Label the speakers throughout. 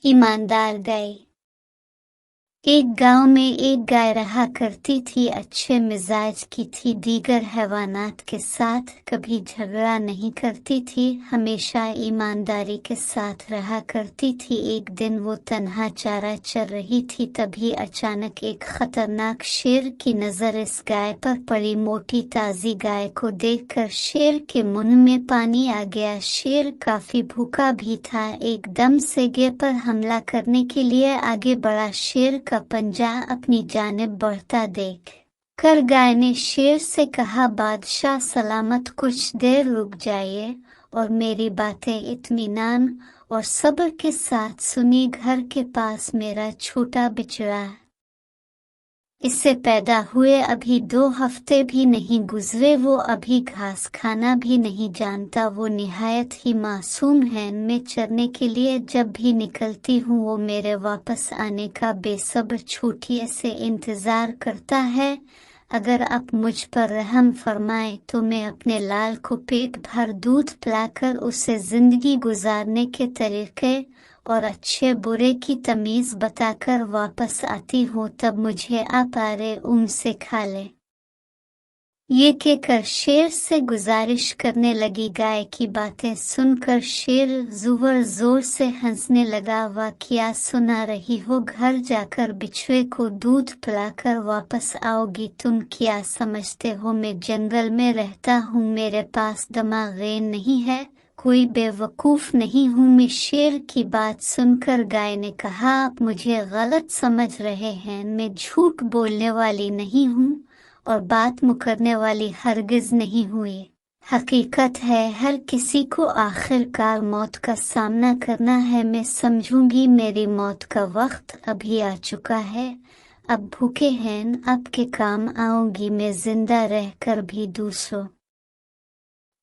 Speaker 1: ईमानदार गाय। एक गांव में एक गाय रहा करती थी, अच्छे मिजाज की थी, दीगर हैवानात के साथ कभी झगड़ा नहीं करती थी, हमेशा ईमानदारी के साथ रहा करती थी। एक दिन वो तन्हा चारा चर रही थी, तभी अचानक एक खतरनाक शेर की नजर इस गाय पर पड़ी। मोटी ताजी गाय को देखकर शेर के मुंह में पानी आ गया। शेर काफी भूखा भी था, एकदम से गाय पर हमला करने के लिए आगे बढ़ा। शेर का पंजा अपनी जानिब बढ़ता देख कर गाय ने शेर से कहा, बादशाह सलामत, कुछ देर रुक जाइए और मेरी बातें इत्मीनान और सब्र के साथ सुनिए। घर के पास मेरा छोटा बिचड़ा है, इससे पैदा हुए अभी 2 हफ्ते भी नहीं गुजरे, वो अभी घास खाना भी नहीं जानता, वो निहायत ही मासूम है। मैं चरने के लिए जब भी निकलती हूँ वो मेरे वापस आने का बेसब्र छूटिए से इंतजार करता है। अगर आप मुझ पर रहम फरमाएं तो मैं अपने लाल को पेट भर दूध पिलाकर उसे जिंदगी गुजारने के तरीके और अच्छे बुरे की तमीज बताकर वापस आती हूँ, तब मुझे आप से खा ले। ये कहकर शेर से गुजारिश करने लगी। गाय की बातें सुनकर शेर जोर जोर से हंसने लगा। वाह, क्या सुना रही हो, घर जाकर बिछुए को दूध पिलाकर वापस आओगी। तुम क्या समझते हो मैं जंगल में रहता हूँ, मेरे पास दिमाग नहीं है, कोई बेवकूफ नहीं हूँ मैं। शेर की बात सुनकर गाय ने कहा, आप मुझे गलत समझ रहे हैं, मैं झूठ बोलने वाली नहीं हूँ और बात मुकरने वाली हरगिज नहीं हुई। हकीकत है, हर किसी को आखिरकार मौत का सामना करना है। मैं समझूंगी मेरी मौत का वक्त अभी आ चुका है, अब भूखे हैं आपके काम आऊंगी, मैं जिंदा रहकर भी दूसरों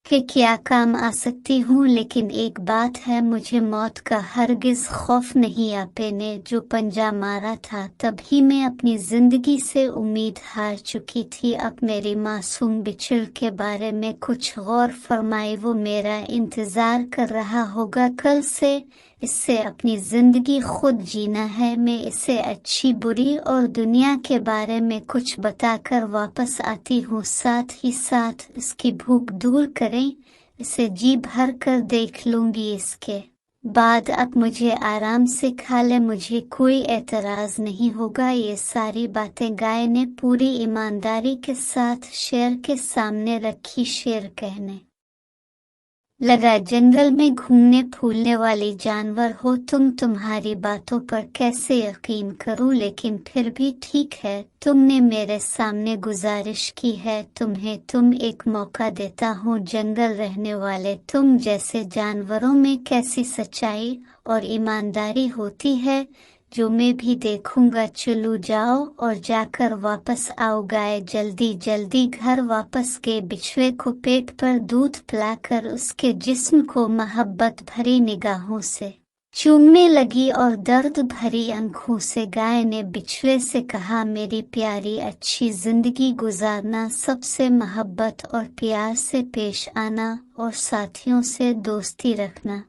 Speaker 1: के क्या काम आ सकती हूँ। लेकिन एक बात है, मुझे मौत का हरगिज खौफ नहीं। आपे ने जो पंजा मारा था तभी मैं अपनी जिंदगी से उम्मीद हार चुकी थी। अब मेरी मासूम बिछड़ के बारे में कुछ गौर फरमाए, वो मेरा इंतजार कर रहा होगा कल से। इससे अपनी जिंदगी खुद जीना है, मैं इसे अच्छी बुरी और दुनिया के बारे में कुछ बताकर वापस आती हूँ, साथ ही साथ इसकी भूख दूर करें, इसे जी भर कर देख लूंगी, इसके बाद अब मुझे आराम से खा ले, मुझे कोई एतराज नहीं होगा। ये सारी बातें गाय ने पूरी ईमानदारी के साथ शेर के सामने रखी। शेर कहने लगा, जंगल में घूमने फूलने वाली जानवर हो तुम, तुम्हारी बातों पर कैसे यकीन करूं, लेकिन फिर भी ठीक है, तुमने मेरे सामने गुजारिश की है, तुम एक मौका देता हूं। जंगल रहने वाले तुम जैसे जानवरों में कैसी सच्चाई और ईमानदारी होती है, जो मैं भी देखूंगा। चलो जाओ और जाकर वापस आओ। गाय जल्दी जल्दी घर वापस गए। बिछुए को पेट पर दूध पिलाकर उसके जिस्म को मोहब्बत भरी निगाहों से चूमने लगी और दर्द भरी आंखों से गाय ने बिछुए से कहा, मेरी प्यारी अच्छी जिंदगी गुजारना, सबसे मोहब्बत और प्यार से पेश आना और साथियों से दोस्ती रखना,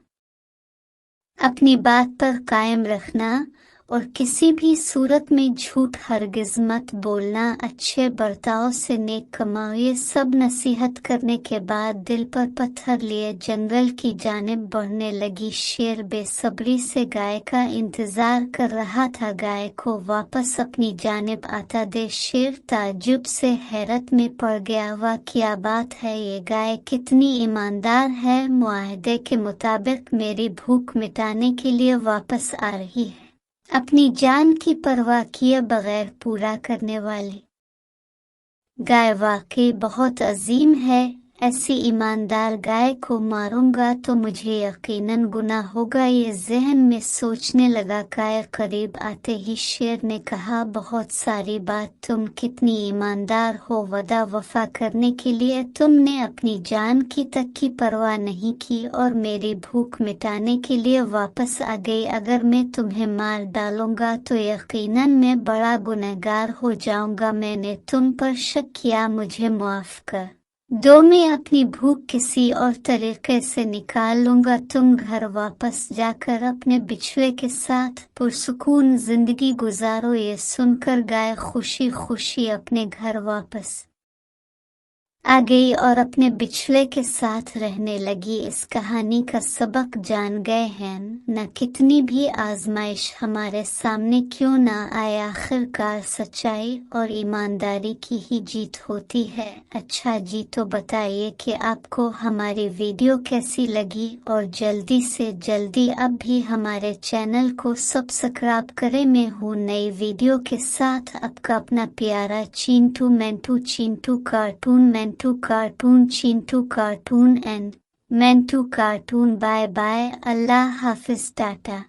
Speaker 1: अपनी बात पर कायम रखना और किसी भी सूरत में झूठ हरगिज मत बोलना, अच्छे बर्ताव से नेक कमाओ। ये सब नसीहत करने के बाद दिल पर पत्थर लिए जंगल की जानिब बढ़ने लगी। शेर बेसब्री से गाय का इंतजार कर रहा था, गाय को वापस अपनी जानिब आता दे। शेर ताज्जुब से हैरत में पड़ गया, वाह क्या बात है, ये गाय कितनी ईमानदार है, मुआहदे के मुताबिक मेरी भूख मिटाने के लिए वापस आ रही है, अपनी जान की परवाह किए बगैर पूरा करने वाली गाय वाकई बहुत अजीम है। ऐसी ईमानदार गाय को मारूंगा तो मुझे यकीनन गुनाह होगा, ये जहन में सोचने लगा। गाय करीब आते ही शेर ने कहा, बहुत सारी बात, तुम कितनी ईमानदार हो, वदा वफा करने के लिए तुमने अपनी जान की तक की परवाह नहीं की और मेरी भूख मिटाने के लिए वापस आ गई। अगर मैं तुम्हें मार डालूंगा तो यकीनन मैं बड़ा गुनहगार हो जाऊंगा, मैंने तुम पर शक किया, मुझे माफ कर दो मैं अपनी भूख किसी और तरीके से निकाल लूंगा। तुम घर वापस जाकर अपने बिछड़े के साथ पुरसुकून जिंदगी गुजारो। ये सुनकर गाय खुशी खुशी अपने घर वापस आ गई और अपने बिछड़े के साथ रहने लगी। इस कहानी का सबक जान गए हैं न, कितनी भी आजमाइश हमारे सामने क्यों ना आए, आखिरकार सच्चाई और ईमानदारी की ही जीत होती है। अच्छा जी, तो बताइए कि आपको हमारी वीडियो कैसी लगी और जल्दी से जल्दी अब भी हमारे चैनल को सब्सक्राइब करें। मैं हूँ नई वीडियो के साथ आपका अपना प्यारा Chintu Mentu, Chintu cartoon, Mentu cartoon, Chintu cartoon and Mentu cartoon. Bye bye, Allah हाफिज, टाटा।